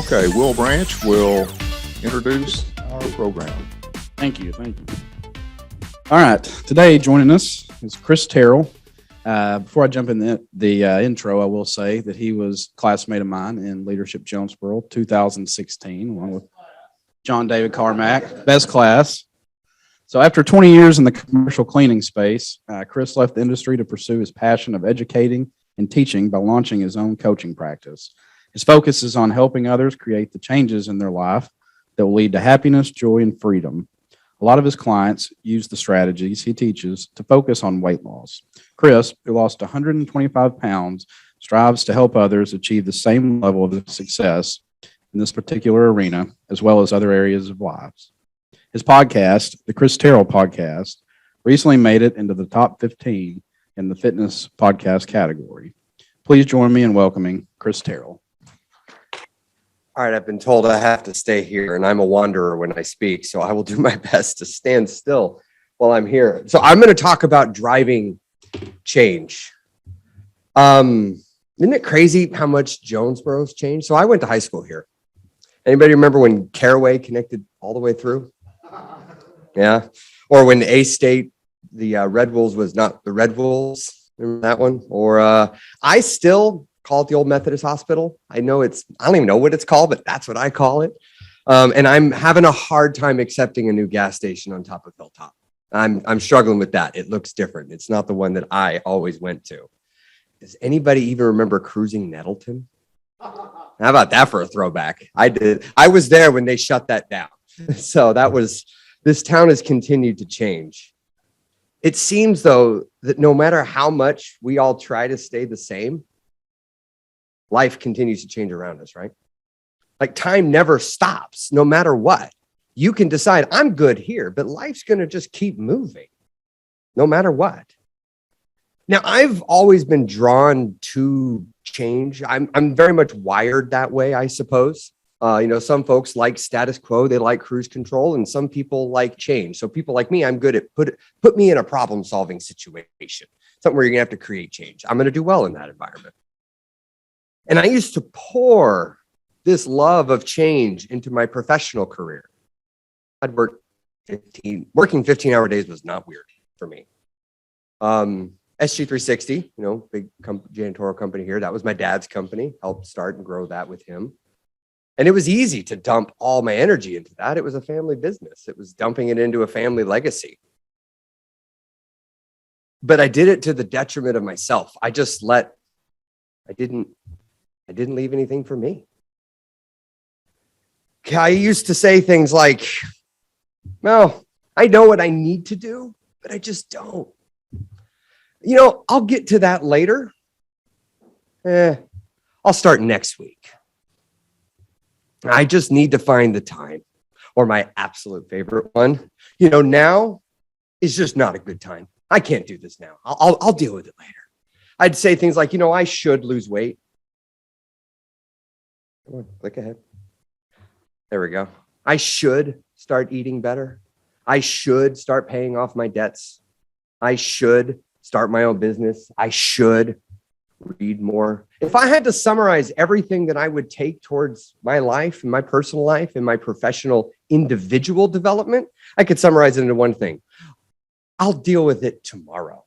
Okay, Will Branch will introduce our program. Thank you. All right, today joining us is Chris Terrell. Before I jump in the intro, I will say that he was a classmate of mine in Leadership Jonesboro 2016, along with John David Carmack, best class. So after 20 years in the commercial cleaning space, Chris left the industry to pursue his passion of educating and teaching by launching his own coaching practice. His focus is on helping others create the changes in their life that will lead to happiness, joy, and freedom. A lot of his clients use the strategies he teaches to focus on weight loss. Chris, who lost 125 pounds, strives to help others achieve the same level of success in this particular arena, as well as other areas of lives. His podcast, the Chris Terrell Podcast, recently made it into the top 15 in the fitness podcast category. Please join me in welcoming Chris Terrell. All right, I've been told I have to stay here, and I'm a wanderer when I speak, so I will do my best to stand still while I'm here. So I'm going to talk about driving change. Isn't it crazy how much Jonesboro's changed? So I went to high school here. Anybody remember when Caraway connected all the way through? Yeah. Or when A-State, the Red Wolves was not the Red Wolves. Remember that one? Or I still call it the old Methodist Hospital. I don't even know what it's called, but that's what I call it. And I'm having a hard time accepting a new gas station on top of Hilltop. I'm struggling with that. It looks different. It's not the one that I always went to. Does anybody even remember cruising Nettleton? How about that for a throwback? I did. I was there when they shut that down. So this town has continued to change. It seems, though, that no matter how much we all try to stay the same, life continues to change around us, right? Like time never stops, no matter what. You can decide, I'm good here, but life's going to just keep moving, no matter what. Now, I've always been drawn to change. I'm very much wired that way, I suppose. Some folks like status quo, they like cruise control, and some people like change. So people like me, I'm good at put me in a problem-solving situation, something where you're gonna have to create change. I'm gonna do well in that environment. And I used to pour this love of change into my professional career. I'd working 15-hour days was not weird for me. SG360, big janitorial company here. That was my dad's company. Helped start and grow that with him. And it was easy to dump all my energy into that. It was a family business. It was dumping it into a family legacy. But I did it to the detriment of myself. I didn't leave anything for me. I used to say things like, well, I know what I need to do, but I just don't. I'll get to that later. I'll start next week. I just need to find the time. Or my absolute favorite one, now is just not a good time. I can't do this now. I'll deal with it later. I'd say things like, I should lose weight. Come on, click ahead. There we go. I should start eating better. I should start paying off my debts. I should start my own business. I should read more. If I had to summarize everything that I would take towards my life and my personal life and my professional individual development, I could summarize it into one thing. I'll deal with it tomorrow.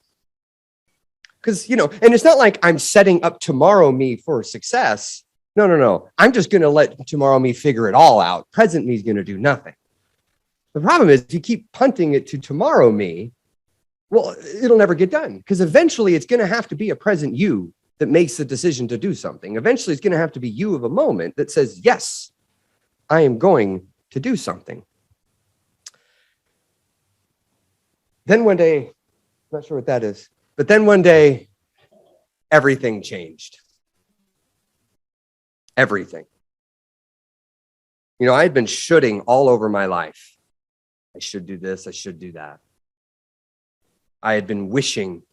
Because, and it's not like I'm setting up tomorrow me for success. No. I'm just going to let tomorrow me figure it all out. Present me is going to do nothing. The problem is if you keep punting it to tomorrow me, well, it'll never get done because eventually it's going to have to be a present you that makes the decision to do something. Eventually it's going to have to be you of a moment that says, yes, I am going to do something. Then one day, not sure what that is, but then one day, everything changed. Everything. I had been shoulding all over my life. I should do this. I should do that. I had been wishing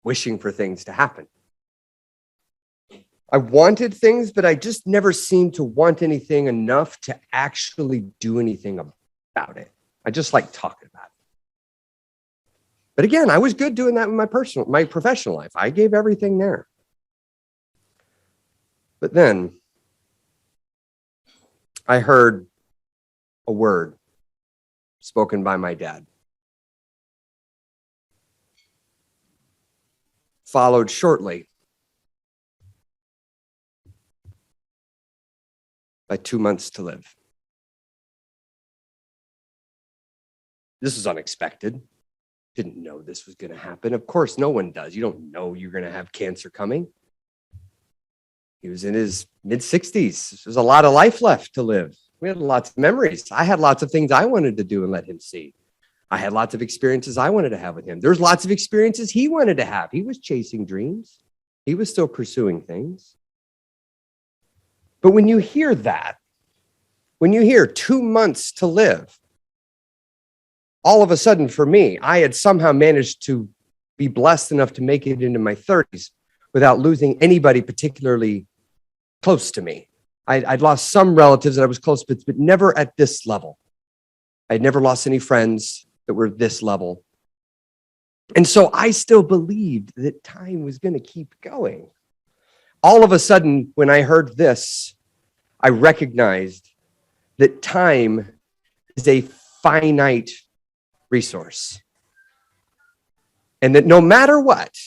for things to happen. I wanted things, but I just never seemed to want anything enough to actually do anything about it. I just like talking about it. But again, I was good doing that in my professional life. I gave everything there. But then I heard a word spoken by my dad, followed shortly by 2 months to live. This was unexpected. Didn't know this was going to happen. Of course, no one does. You don't know you're going to have cancer coming. He was in his mid-60s. There's a lot of life left to live. We had lots of memories. I had lots of things I wanted to do and let him see. I had lots of experiences I wanted to have with him. There's lots of experiences he wanted to have. He was chasing dreams. He was still pursuing things. But when you hear that, when you hear 2 months to live, all of a sudden for me, I had somehow managed to be blessed enough to make it into my 30s without losing anybody particularly close to me. I'd lost some relatives that I was close with, but never at this level. I'd never lost any friends that were this level. And so I still believed that time was going to keep going. All of a sudden, when I heard this, I recognized that time is a finite resource. And that no matter what,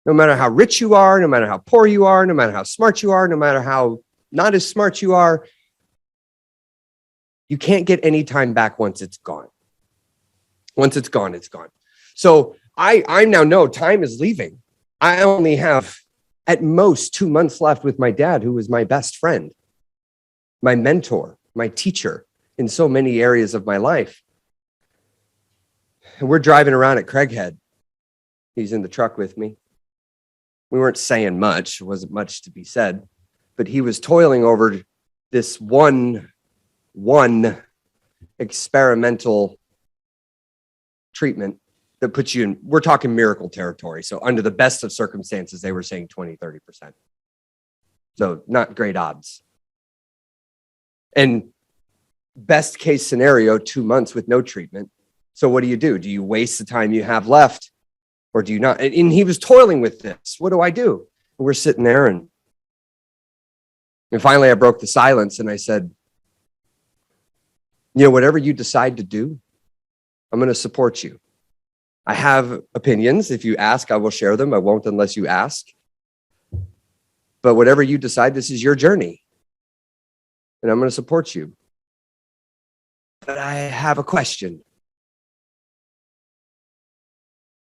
no matter how rich you are, no matter how poor you are, no matter how smart you are, no matter how not as smart you are, you can't get any time back once it's gone. Once it's gone, it's gone. So I now know time is leaving. I only have at most 2 months left with my dad, who was my best friend, my mentor, my teacher in so many areas of my life. And we're driving around at Craighead. He's in the truck with me. We weren't saying much. There wasn't much to be said. But he was toiling over this one experimental treatment that puts you in, we're talking miracle territory. So under the best of circumstances, they were saying 20, 30%. So not great odds. And best case scenario, 2 months with no treatment. So what do? Do you waste the time you have left or do you not? And he was toiling with this. What do? And we're sitting there and finally I broke the silence and I said, whatever you decide to do, I'm going to support you. I have opinions. If you ask, I will share them. I won't unless you ask. But whatever you decide, this is your journey. And I'm going to support you. But I have a question.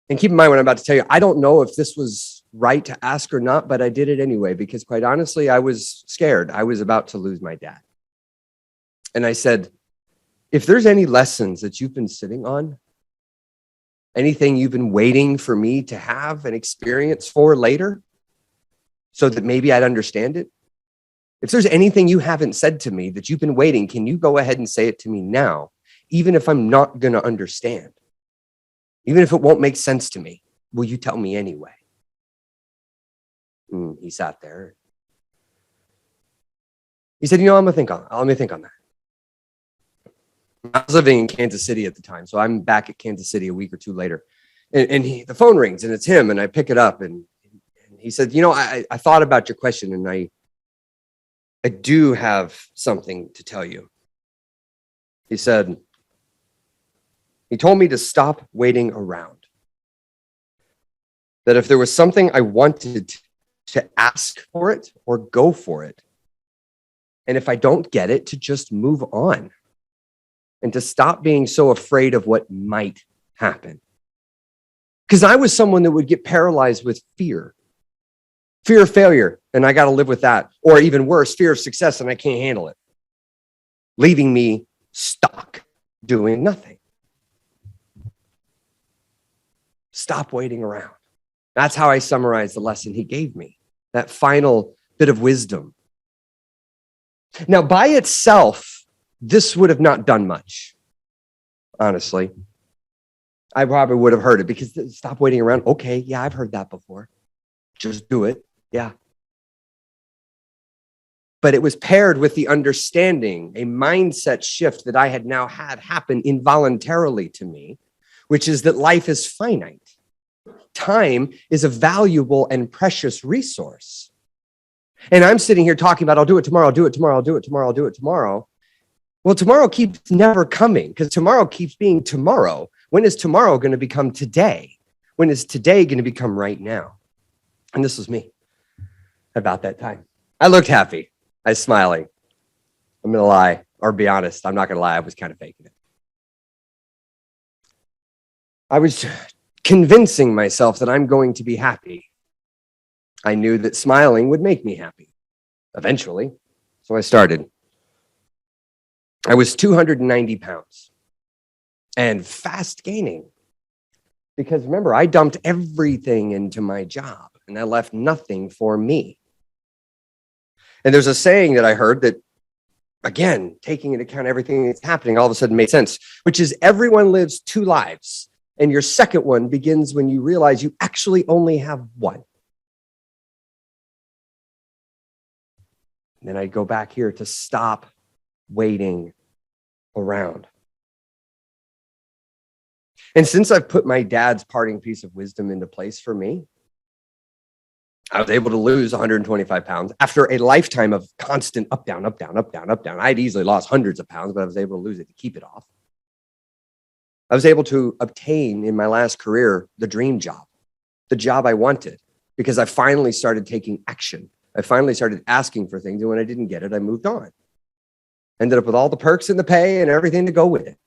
And keep in mind what I'm about to tell you, I don't know if this was right to ask or not, but I did it anyway, because quite honestly, I was scared. I was about to lose my dad. And I said, if there's any lessons that you've been sitting on, anything you've been waiting for me to have an experience for later, so that maybe I'd understand it, if there's anything you haven't said to me that you've been waiting, can you go ahead and say it to me now, even if I'm not going to understand? Even if it won't make sense to me, will you tell me anyway? He sat there. He said, I'm going to think on that. Let me think on that. I was living in Kansas City at the time, so I'm back at Kansas City a week or two later. And the phone rings, and it's him, and I pick it up, and he said, I thought about your question, and I do have something to tell you. He said, he told me to stop waiting around. That if there was something I wanted to ask for it or go for it, and if I don't get it, to just move on. And to stop being so afraid of what might happen. Because I was someone that would get paralyzed with fear. Fear of failure, and I got to live with that. Or even worse, fear of success, and I can't handle it. Leaving me stuck, doing nothing. Stop waiting around. That's how I summarize the lesson he gave me. That final bit of wisdom. Now, by itself, this would have not done much, honestly. I probably would have heard it because stop waiting around. Okay, yeah, I've heard that before. Just do it. Yeah. But it was paired with the understanding, a mindset shift that I had now had happen involuntarily to me, which is that life is finite. Time is a valuable and precious resource. And I'm sitting here talking about, I'll do it tomorrow, I'll do it tomorrow, I'll do it tomorrow, I'll do it tomorrow. Well, tomorrow keeps never coming because tomorrow keeps being tomorrow. When is tomorrow going to become today? When is today going to become right now? And this was me about that time. I looked happy. I was smiling. I'm going to lie or be honest. I'm not going to lie. I was kind of faking it. I was convincing myself that I'm going to be happy. I knew that smiling would make me happy eventually. So I started. I was 290 pounds and fast gaining because remember, I dumped everything into my job and I left nothing for me. And there's a saying that I heard that, again, taking into account everything that's happening, all of a sudden made sense, which is everyone lives two lives. And your second one begins when you realize you actually only have one. And then I go back here to stop waiting around. And since I've put my dad's parting piece of wisdom into place for me, I was able to lose 125 pounds after a lifetime of constant up, down, up, down, up, down, up, down. I'd easily lost hundreds of pounds, but I was able to lose it to keep it off. I was able to obtain in my last career the dream job, the job I wanted, because I finally started taking action. I finally started asking for things, and when I didn't get it, I moved on. Ended up with all the perks and the pay and everything to go with it.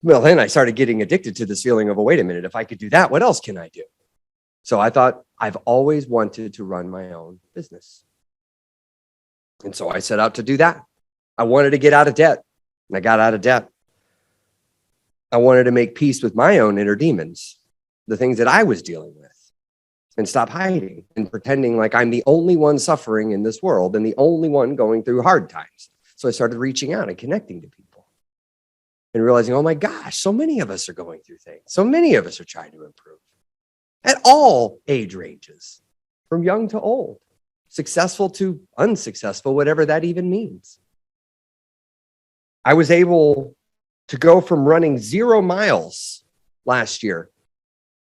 Well, then I started getting addicted to this feeling of, oh, wait a minute, if I could do that, what else can I do? So I thought, I've always wanted to run my own business. And so I set out to do that. I wanted to get out of debt, and I got out of debt. I wanted to make peace with my own inner demons, the things that I was dealing with, and stop hiding and pretending like I'm the only one suffering in this world and the only one going through hard times. So I started reaching out and connecting to people and realizing, oh my gosh, so many of us are going through things. So many of us are trying to improve at all age ranges, from young to old, successful to unsuccessful, whatever that even means. I was able to go from running 0 miles last year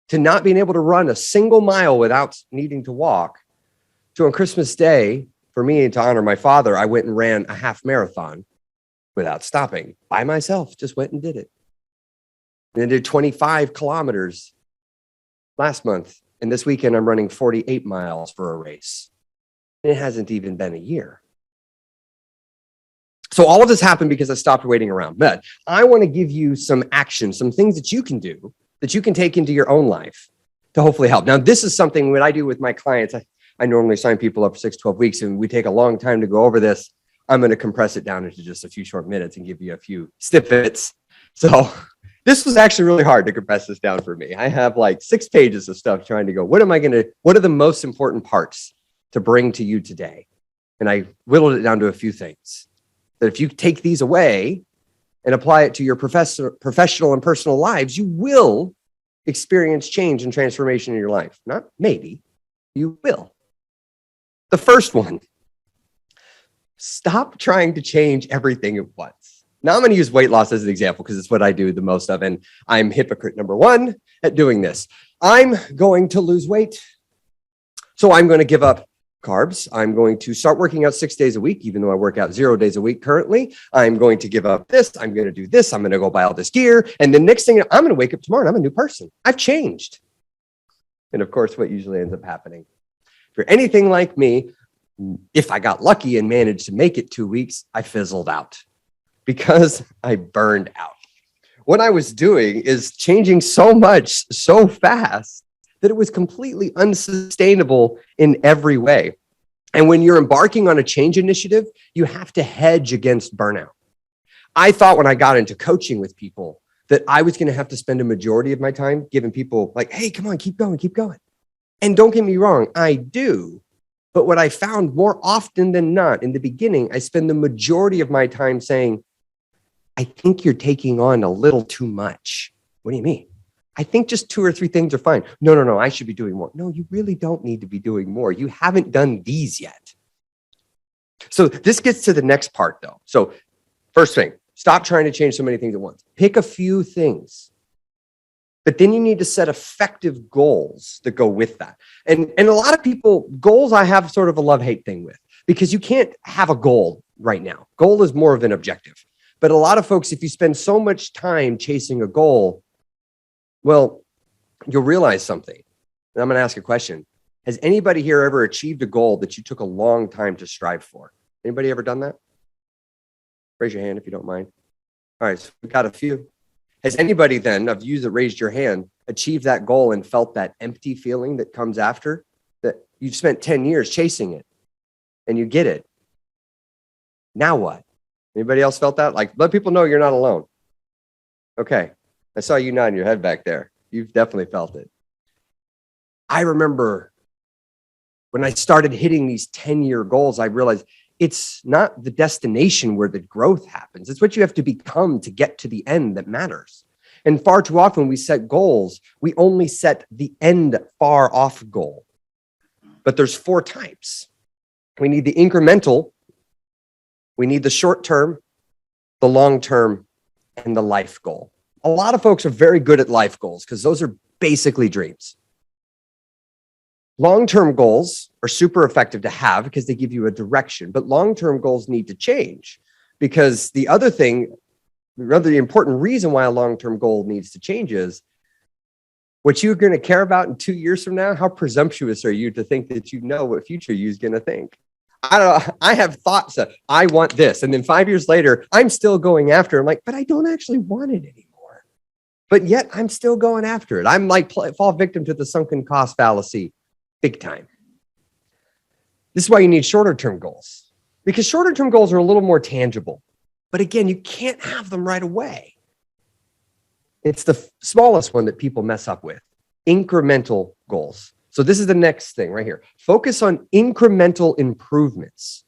to not being able to run a single mile without needing to walk, to on Christmas Day, for me to honor my father, I went and ran a half marathon without stopping by myself, just went and did it. And I did 25 kilometers last month. And this weekend, I'm running 48 miles for a race. And it hasn't even been a year. So all of this happened because I stopped waiting around. But I want to give you some action, some things that you can do, that you can take into your own life to hopefully help. Now, this is something that I do with my clients. I normally sign people up for 6, 12 weeks, and we take a long time to go over this. I'm going to compress it down into just a few short minutes and give you a few snippets. So this was actually really hard to compress this down for me. I have like 6 pages of stuff trying to go, what are the most important parts to bring to you today? And I whittled it down to a few things that if you take these away and apply it to your professional and personal lives, you will experience change and transformation in your life. Not maybe, you will. The first one, stop trying to change everything at once. Now I'm going to use weight loss as an example because it's what I do the most of. And I'm hypocrite number 1 at doing this. I'm going to lose weight. So I'm going to give up carbs. I'm going to start working out 6 days a week, even though I work out 0 days a week currently. I'm going to give up this. I'm going to do this. I'm going to go buy all this gear. And the next thing, I'm going to wake up tomorrow and I'm a new person. I've changed. And of course, what usually ends up happening, if you're anything like me, if I got lucky and managed to make it 2 weeks, I fizzled out because I burned out. What I was doing is changing so much so fast that it was completely unsustainable in every way. And when you're embarking on a change initiative, you have to hedge against burnout. I thought when I got into coaching with people that I was going to have to spend a majority of my time giving people like, hey, come on, keep going, keep going. And don't get me wrong, I do. But what I found more often than not in the beginning, I spend the majority of my time saying, I think you're taking on a little too much. What do you mean? I think just 2 or 3 things are fine. No, I should be doing more. No, you really don't need to be doing more. You haven't done these yet. So this gets to the next part though. So first thing, stop trying to change so many things at once. Pick a few things But then you need to set effective goals that go with that. And a lot of people, goals I have sort of a love-hate thing with, because you can't have a goal right now. Goal is more of an objective. But a lot of folks, if you spend so much time chasing a goal, well, you'll realize something. And I'm going to ask a question. Has anybody here ever achieved a goal that you took a long time to strive for? Anybody ever done that? Raise your hand if you don't mind. All right, so we've got a few. Has anybody then of you that raised your hand achieved that goal and felt that empty feeling that comes after, that you've spent 10 years chasing it and you get it? Now what? Anybody else felt that? Like, let people know you're not alone. Okay. I saw you nodding your head back there. You've definitely felt it. I remember when I started hitting these 10-year goals, I realized it's not the destination where the growth happens. It's what you have to become to get to the end that matters. And far too often we set goals, we only set the end far off goal. But there's 4 types. We need the incremental, we need the short term, the long term, and the life goal. A lot of folks are very good at life goals because those are basically dreams. Long-term goals are super effective to have because they give you a direction, but long-term goals need to change because the other important reason why a long-term goal needs to change is what you're going to care about in 2 years from now. How presumptuous are you to think that you know what future you is going to think? I don't know. I have thoughts that I want this. And then 5 years later, I'm still going after it. I'm like, but I don't actually want it anymore. But yet I'm still going after it. I'm like fall victim to the sunken cost fallacy big time. This is why you need shorter term goals, because shorter term goals are a little more tangible. But again, you can't have them right away. It's the smallest one that people mess up with, incremental goals. So this is the next thing right here. Focus on incremental improvements.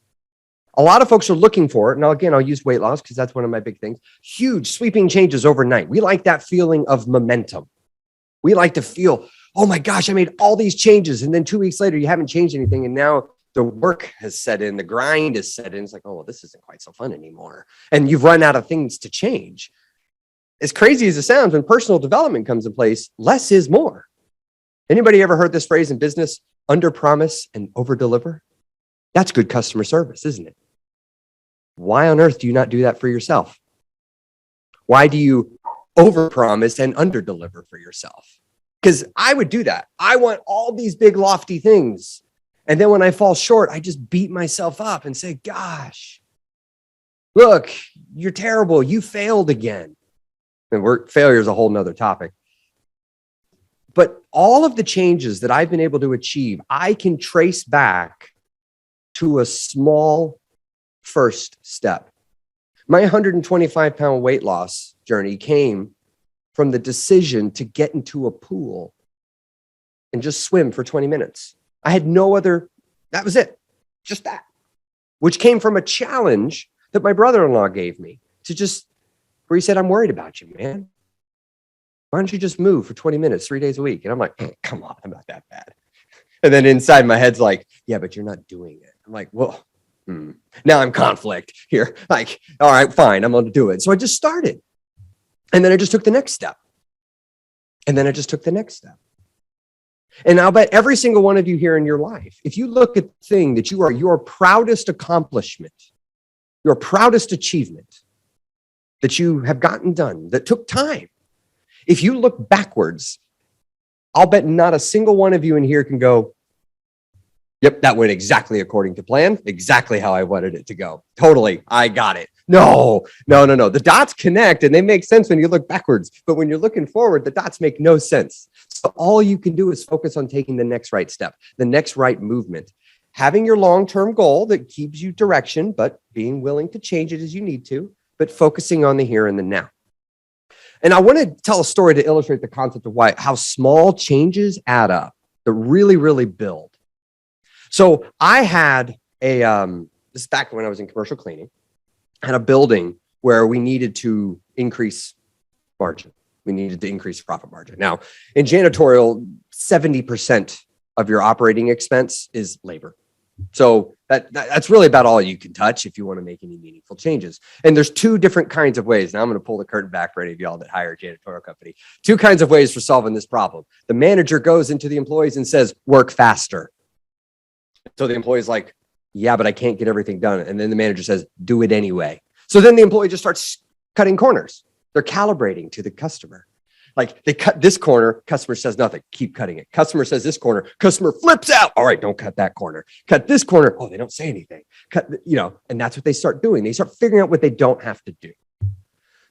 A lot of folks are looking for it. Now, again, I'll use weight loss because that's one of my big things. Huge sweeping changes overnight. We like that feeling of momentum. We like to feel, oh my gosh, I made all these changes. And then 2 weeks later, you haven't changed anything. And now the work has set in, the grind is set in. It's like, oh, well, this isn't quite so fun anymore. And you've run out of things to change. As crazy as it sounds, when personal development comes in place, less is more. Anybody ever heard this phrase in business? Under promise and over deliver? That's good customer service, isn't it? Why on earth do you not do that for yourself? Why do you over promise and under deliver for yourself? Because I would do that. I want all these big lofty things. And then when I fall short, I just beat myself up and say, gosh, look, you're terrible. You failed again. And failure is a whole nother topic. But all of the changes that I've been able to achieve, I can trace back to a small first step. My 125-pound weight loss journey came from the decision to get into a pool and just swim for 20 minutes. I had no other, that was it, just that, which came from a challenge that my brother-in-law gave me where he said, I'm worried about you, man. Why don't you just move for 20 minutes, 3 days a week? And I'm like, come on, I'm not that bad. And then inside my head's like, yeah, but you're not doing it. I'm like, well, now I'm conflict here. Like, all right, fine, I'm going to do it. So I just started. And then I just took the next step. And then I just took the next step. And I'll bet every single one of you here in your life, if you look at the thing that you are your proudest accomplishment, your proudest achievement that you have gotten done, that took time, if you look backwards, I'll bet not a single one of you in here can go, yep, that went exactly according to plan, exactly how I wanted it to go. Totally, I got it. No. The dots connect and they make sense when you look backwards. But when you're looking forward, the dots make no sense. So all you can do is focus on taking the next right step, the next right movement. Having your long-term goal that keeps you direction, but being willing to change it as you need to, but focusing on the here and the now. And I want to tell a story to illustrate the concept of how small changes add up, that really, really build. So I had this is back when I was in commercial cleaning, I had a building where we needed to increase margin. We needed to increase profit margin. Now, in janitorial, 70% of your operating expense is labor. So that's really about all you can touch if you want to make any meaningful changes. And there's two different kinds of ways. Now I'm going to pull the curtain back for any of y'all that hire a janitorial company. Two kinds of ways for solving this problem. The manager goes into the employees and says, work faster. So the employee's like, yeah, but I can't get everything done. And then the manager says, do it anyway. So then the employee just starts cutting corners. They're calibrating to the customer. Like they cut this corner, customer says nothing, keep cutting it. Customer says this corner, customer flips out. All right, don't cut that corner. Cut this corner. Oh, they don't say anything. Cut, and that's what they start doing. They start figuring out what they don't have to do.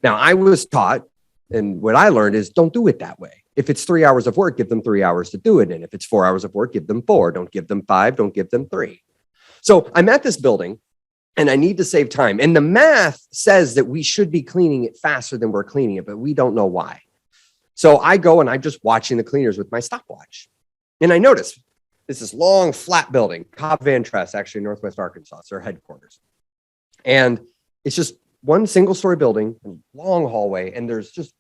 Now, I was taught, and what I learned is don't do it that way. If it's 3 hours of work, give them 3 hours to do it. And if it's 4 hours of work, give them 4. Don't give them 5. Don't give them 3. So I'm at this building and I need to save time. And the math says that we should be cleaning it faster than we're cleaning it, but we don't know why. So I go and I'm just watching the cleaners with my stopwatch. And I notice this is long, flat building, Cobb Van Trest, actually Northwest Arkansas, it's their headquarters. And it's just one single story building, long hallway, and there's just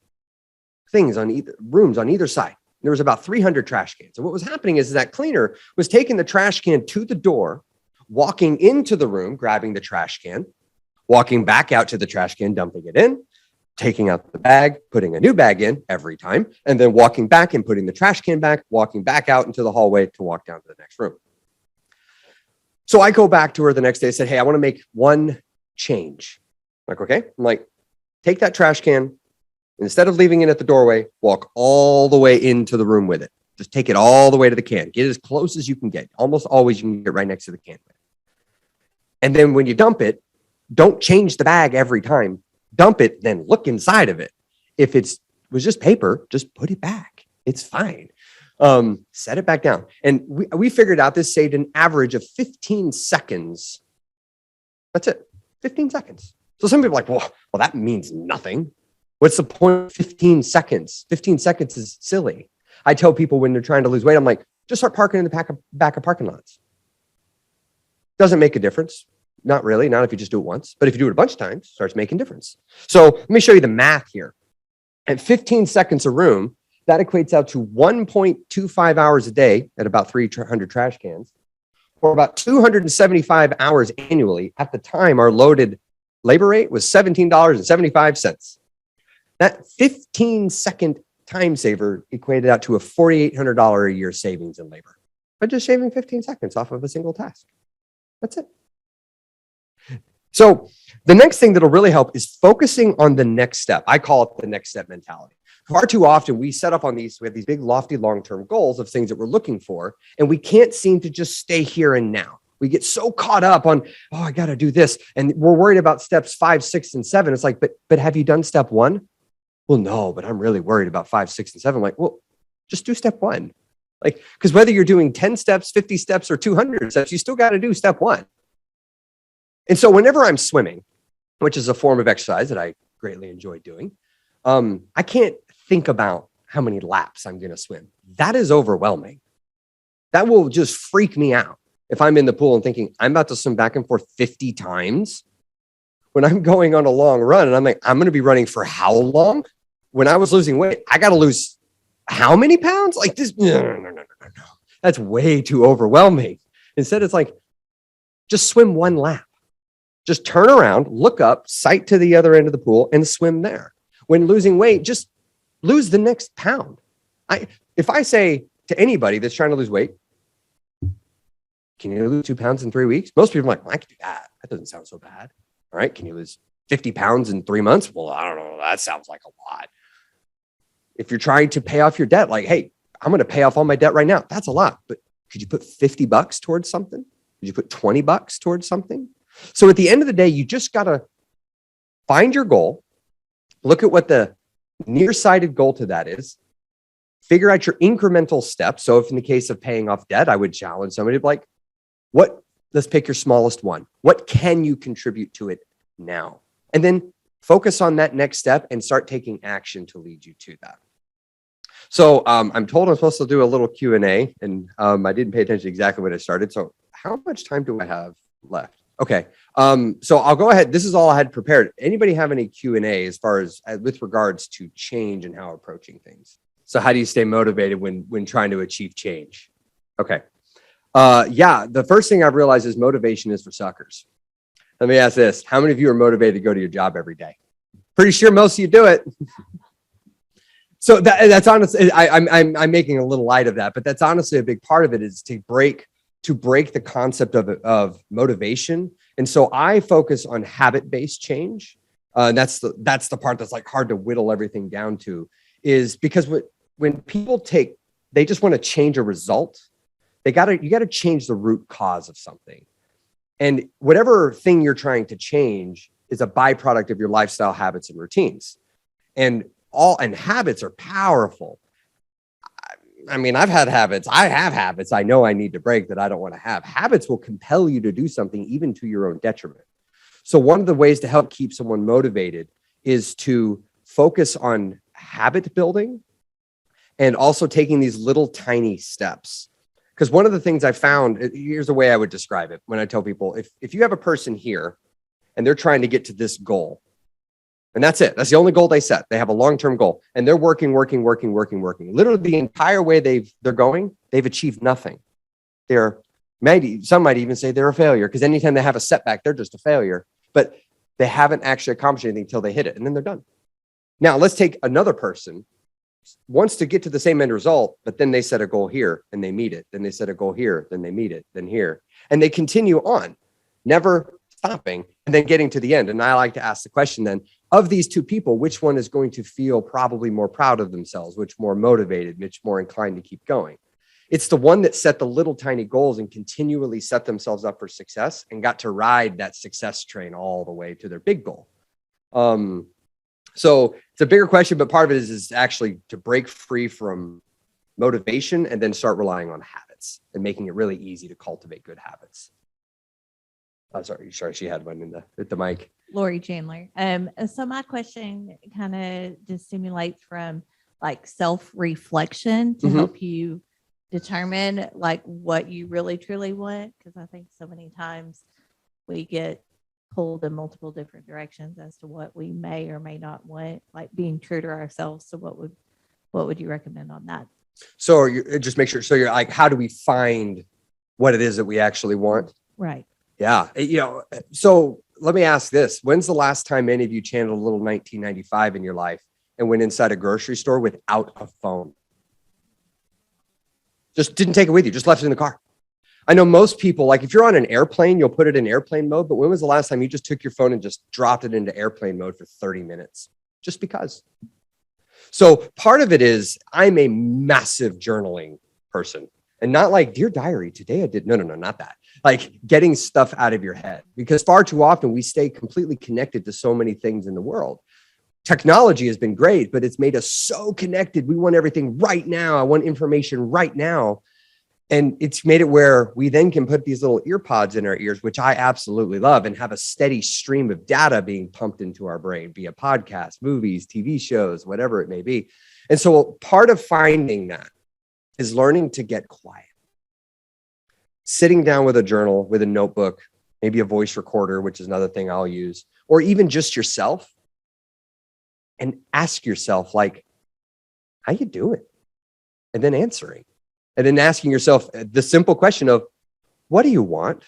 things on either rooms on either side. There was about 300 trash cans. And what was happening is that cleaner was taking the trash can to the door, walking into the room, grabbing the trash can, walking back out to the trash can, dumping it in, taking out the bag, putting a new bag in every time, and then walking back and putting the trash can back, walking back out into the hallway to walk down to the next room. So I go back to her the next day and said, hey, I want to make one change. I'm like, okay. I'm like, take that trash can. Instead of leaving it at the doorway, walk all the way into the room with it. Just take it all the way to the can. Get as close as you can get. Almost always you can get right next to the can. And then when you dump it, don't change the bag every time. Dump it, then look inside of it. If it was just paper, just put it back. It's fine. Set it back down. And we figured out this saved an average of 15 seconds. That's it. 15 seconds. So some people are like, well, that means nothing. What's the point of 15 seconds? 15 seconds is silly. I tell people when they're trying to lose weight, I'm like, just start parking in the back of parking lots. Doesn't make a difference. Not really, not if you just do it once. But if you do it a bunch of times, it starts making a difference. So let me show you the math here. At 15 seconds a room, that equates out to 1.25 hours a day at about 300 trash cans, or about 275 hours annually. At the time, our loaded labor rate was $17.75. That 15-second time saver equated out to a $4,800 a year savings in labor by just shaving 15 seconds off of a single task. That's it. So the next thing that'll really help is focusing on the next step. I call it the next step mentality. Far too often we set up on we have these big, lofty, long-term goals of things that we're looking for, and we can't seem to just stay here and now. We get so caught up on, oh, I got to do this. And we're worried about steps 5, 6, and 7. It's like, but have you done step 1? Well, no, but I'm really worried about 5, 6, and 7. I'm like, well, just do step 1. Like, because whether you're doing 10 steps, 50 steps, or 200 steps, you still got to do step 1. And so whenever I'm swimming, which is a form of exercise that I greatly enjoy doing, I can't think about how many laps I'm going to swim. That is overwhelming. That will just freak me out if I'm in the pool and thinking, I'm about to swim back and forth 50 times. When I'm going on a long run and I'm like, I'm going to be running for how long? When I was losing weight, I got to lose how many pounds? Like this, no. That's way too overwhelming. Instead, it's like, just swim one lap. Just turn around, look up, sight to the other end of the pool, and swim there. When losing weight, just lose the next pound. If I say to anybody that's trying to lose weight, can you lose 2 pounds in 3 weeks? Most people are like, well, I can do that. That doesn't sound so bad. All right. Can you lose 50 pounds in 3 months? Well, I don't know. That sounds like a lot. If you're trying to pay off your debt, like, hey, I'm going to pay off all my debt right now. That's a lot. But could you put $50 towards something? Could you put $20 towards something? So at the end of the day, you just got to find your goal, look at what the nearsighted goal to that is, figure out your incremental steps. So if in the case of paying off debt, I would challenge somebody to be like, let's pick your smallest one. What can you contribute to it now? And then focus on that next step and start taking action to lead you to that. So I'm told I'm supposed to do a little Q&A, and I didn't pay attention to exactly when I started. So how much time do I have left? Okay. So I'll go ahead. This is all I had prepared. Anybody have any Q&A as far as with regards to change and how approaching things? So how do you stay motivated when trying to achieve change? Okay. Yeah, the first thing I've realized is motivation is for suckers. Let me ask this. How many of you are motivated to go to your job every day? Pretty sure most of you do it. So that's honestly, I'm making a little light of that, but that's honestly a big part of it is to break the concept of motivation. And so I focus on habit-based change. That's the part that's like hard to whittle everything down to, is because when people they just want to change a result, you got to change the root cause of something. And whatever thing you're trying to change is a byproduct of your lifestyle habits and routines. And habits are powerful. I mean, I've had habits. I have habits I know I need to break that I don't want to have. Habits will compel you to do something even to your own detriment. So one of the ways to help keep someone motivated is to focus on habit building and also taking these little tiny steps. Because one of the things I found, here's the way I would describe it when I tell people, if you have a person here and they're trying to get to this goal, and that's it. That's the only goal they set. They have a long-term goal and they're working. Literally the entire way they're going, they've achieved nothing. Some might even say they're a failure, because anytime they have a setback, they're just a failure, but they haven't actually accomplished anything until they hit it and then they're done. Now let's take another person wants to get to the same end result, but then they set a goal here and they meet it. Then they set a goal here, then they meet it, then here, and they continue on, never stopping and then getting to the end. And I like to ask the question then, of these two people, which one is going to feel probably more proud of themselves, which more motivated, which more inclined to keep going? It's the one that set the little tiny goals and continually set themselves up for success and got to ride that success train all the way to their big goal. So it's a bigger question, but part of it is actually to break free from motivation and then start relying on habits and making it really easy to cultivate good habits. Oh, sorry, she had one at the mic. Lori Chandler. So my question kind of just stimulates from like self-reflection to help you determine like what you really truly want. Because I think so many times we get pulled in multiple different directions as to what we may or may not want, like being true to ourselves. So what would you recommend on that? So just make sure. So you're like, how do we find what it is that we actually want? Right. Yeah. So let me ask this. When's the last time any of you channeled a little 1995 in your life and went inside a grocery store without a phone? Just didn't take it with you, just left it in the car. I know most people, like if you're on an airplane, you'll put it in airplane mode, but when was the last time you just took your phone and just dropped it into airplane mode for 30 minutes? Just because. So part of it is I'm a massive journaling person, and not like, dear diary, today I did. No, not that. Like getting stuff out of your head, because far too often we stay completely connected to so many things in the world. Technology has been great, but it's made us so connected. We want everything right now. I want information right now. And it's made it where we then can put these little ear pods in our ears, which I absolutely love, and have a steady stream of data being pumped into our brain via podcasts, movies, TV shows, whatever it may be. And so part of finding that is learning to get quiet. Sitting down with a journal, with a notebook, maybe a voice recorder, which is another thing I'll use, or even just yourself, and ask yourself, like, how you doing? And then answering. And then asking yourself the simple question of, what do you want?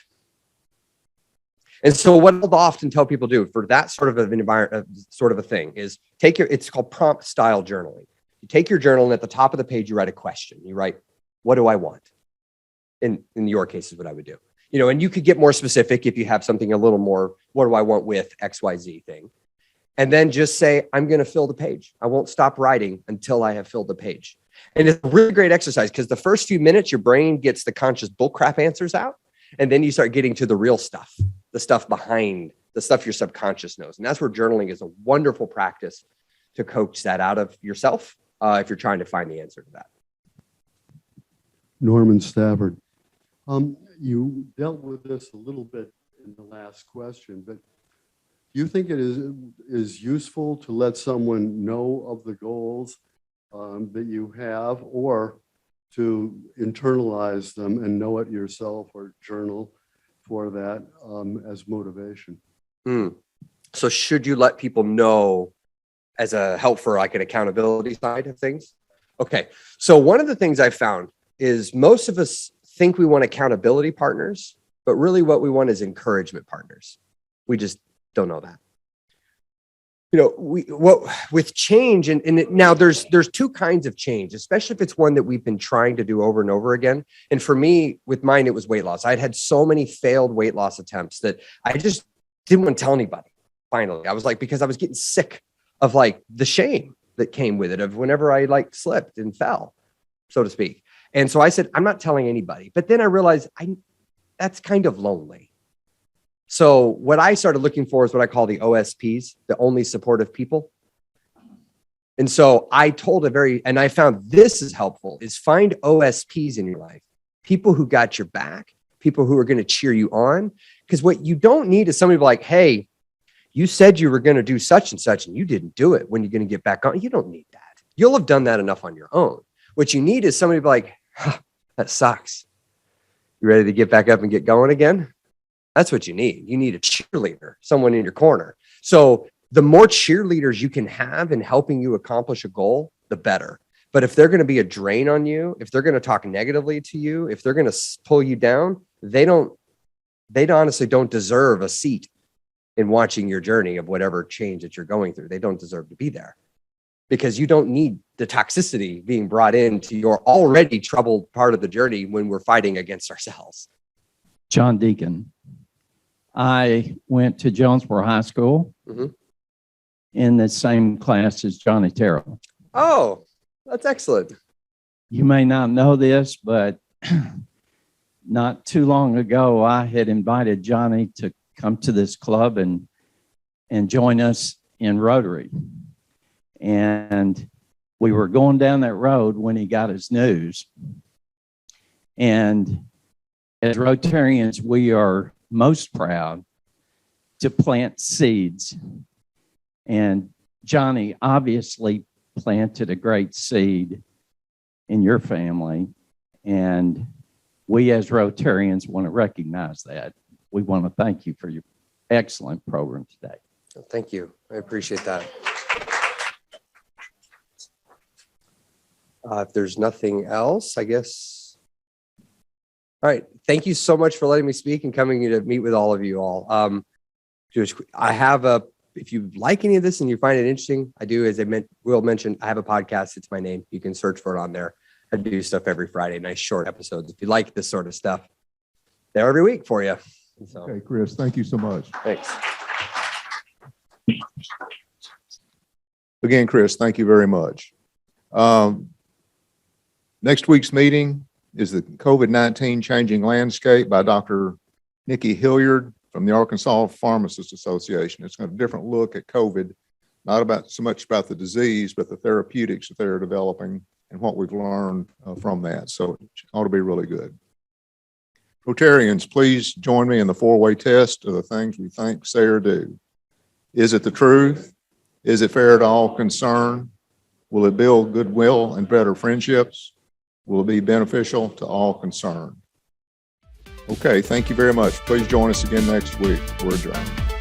And so what I'll often tell people do for that sort of an environment, sort of a thing, is it's called prompt style journaling. You take your journal and at the top of the page, you write a question. You write, what do I want? In your case is what I would do. And you could get more specific if you have something a little more, what do I want with XYZ thing? And then just say, I'm going to fill the page. I won't stop writing until I have filled the page. And it's a really great exercise because the first few minutes, your brain gets the conscious bullcrap answers out. And then you start getting to the real stuff, the stuff behind, the stuff your subconscious knows. And that's where journaling is a wonderful practice to coach that out of yourself if you're trying to find the answer to that. Norman Stafford. You dealt with this a little bit in the last question, but do you think it is useful to let someone know of the goals that you have, or to internalize them and know it yourself or journal for that as motivation? So should you let people know as a help for like an accountability side of things? Okay. So one of the things I found is most of us think we want accountability partners, but really what we want is encouragement partners. We just don't know that. You know, with change, now there's two kinds of change, especially if it's one that we've been trying to do over and over again. And for me, with mine, it was weight loss. I'd had so many failed weight loss attempts that I just didn't want to tell anybody. Finally, I was like, because I was getting sick of like the shame that came with it, of whenever I like slipped and fell, so to speak. And so I said, I'm not telling anybody. But then I realized that's kind of lonely. So what I started looking for is what I call the OSPs, the only supportive people. And so I told and I found this is helpful, is find OSPs in your life, people who got your back, people who are going to cheer you on. Because what you don't need is somebody like, hey, you said you were going to do such and such and you didn't do it. When you're going to get back on? You don't need that. You'll have done that enough on your own. What you need is somebody like, that sucks. You ready to get back up and get going again? That's what you need. You need a cheerleader, someone in your corner. So the more cheerleaders you can have in helping you accomplish a goal, the better. But if they're going to be a drain on you, if they're going to talk negatively to you, if they're going to pull you down, they honestly don't deserve a seat in watching your journey of whatever change that you're going through. They don't deserve to be there, because you don't need the toxicity being brought into your already troubled part of the journey when we're fighting against ourselves. John Deacon. I went to Jonesboro High School in the same class as Johnny Terrell. Oh, that's excellent. You may not know this, but not too long ago, I had invited Johnny to come to this club and join us in Rotary. And we were going down that road when he got his news. And as Rotarians, we are most proud to plant seeds. And Johnny obviously planted a great seed in your family. And we as Rotarians want to recognize that. We want to thank you for your excellent program today. Thank you. I appreciate that. If there's nothing else, I guess. All right. Thank you so much for letting me speak and coming to meet with all of you all. If you like any of this and you find it interesting, I do, as I will mention, I have a podcast. It's my name. You can search for it on there. I do stuff every Friday, nice short episodes. If you like this sort of stuff, they're every week for you. So, Okay, Chris, thank you so much. thanks. Again, Chris, thank you very much. Next week's meeting is the COVID-19 Changing Landscape by Dr. Nikki Hilliard from the Arkansas Pharmacists Association. It's got a different look at COVID, not so much about the disease, but the therapeutics that they're developing and what we've learned from that. So it ought to be really good. Rotarians, please join me in the four-way test of the things we think, say, or do. Is it the truth? Is it fair to all concerned? Will it build goodwill and better friendships? Will it be beneficial to all concerned? Okay, thank you very much. Please join us again next week. We're adjourned.